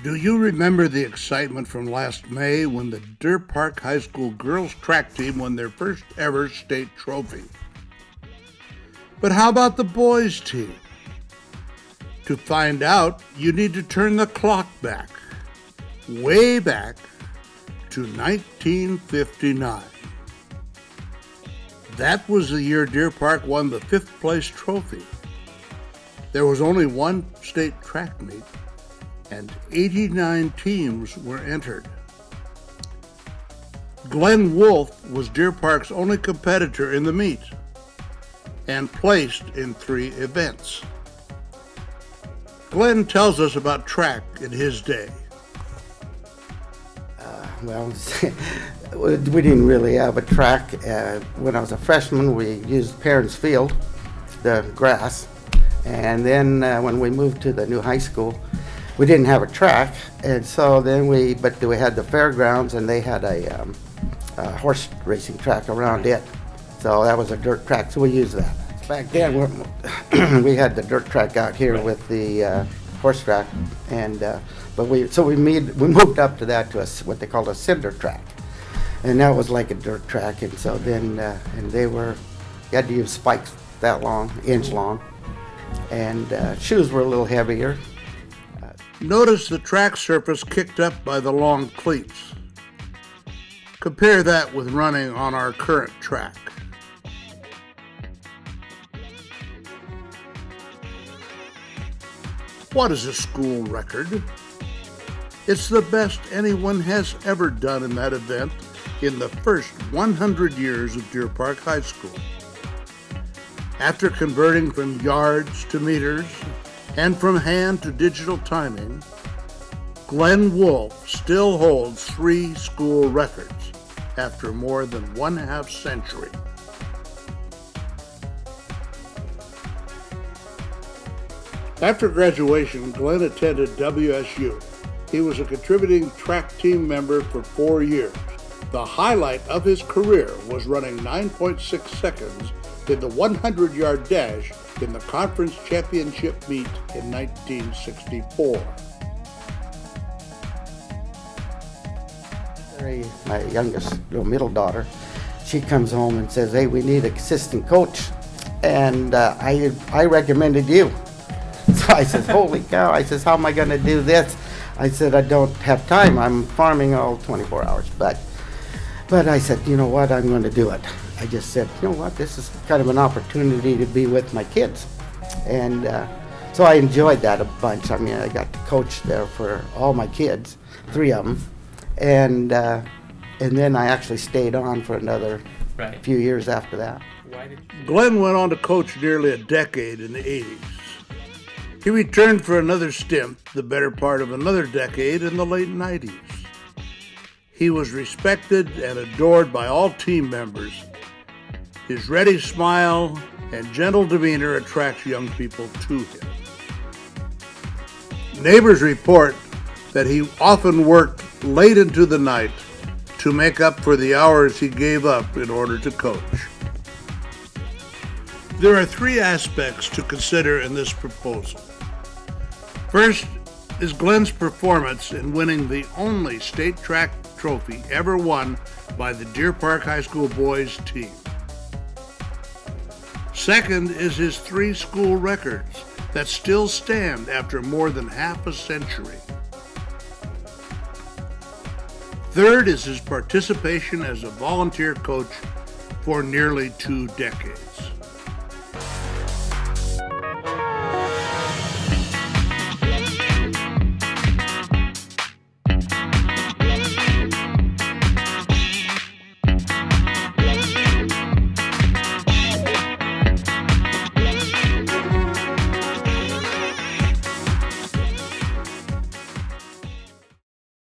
Do you remember the excitement from last May when the Deer Park High School girls track team won their first ever state trophy? But how about the boys team? To find out, you need to turn the clock back, way back to 1959. That was the year Deer Park won the 5th place trophy. There was only one state track meet, and 89 teams were entered. Glenn Wolf was Deer Park's only competitor in the meet and placed in 3 events. Glenn tells us about track in his day. Well, we didn't really have a track. When I was a freshman, we used Parents Field, the grass. And then when we moved to the new high school, we didn't have a track. And so then we had the fairgrounds, and they had a horse racing track around it. So that was a dirt track, so we used that. Back then, we had the dirt track out here with the horse track, and we moved up to that to what they called a cinder track, and that was like a dirt track. And so then you had to use spikes that long, inch long, and shoes were a little heavier. Notice the track surface kicked up by the long cleats. Compare that with running on our current track. What is a school record? It's the best anyone has ever done in that event in the first 100 years of Deer Park High School. After converting from yards to meters and from hand to digital timing, Glenn Wolf still holds 3 school records after more than 1/2 century. After graduation, Glenn attended WSU. He was a contributing track team member for 4 years. The highlight of his career was running 9.6 seconds in the 100-yard dash in the conference championship meet in 1964. My youngest middle daughter, she comes home and says, "Hey, we need an assistant coach, and I recommended you." So I says, "Holy cow." I says, "How am I going to do this?" I said, "I don't have time. I'm farming all 24 hours. But I said, "You know what? I'm going to do it." I just said, "You know what? This is kind of an opportunity to be with my kids." And so I enjoyed that a bunch. I mean, I got to coach there for all my kids, 3 of them. And then I actually stayed on for another few years after that. Glenn went on to coach nearly a decade in the 80s. He returned for another stint, the better part of another decade, in the late 90s. He was respected and adored by all team members. His ready smile and gentle demeanor attracts young people to him. Neighbors report that he often worked late into the night to make up for the hours he gave up in order to coach. There are 3 aspects to consider in this proposal. First is Glenn's performance in winning the only state track trophy ever won by the Deer Park High School boys team. Second is his 3 school records that still stand after more than half a century. Third is his participation as a volunteer coach for nearly 2 decades.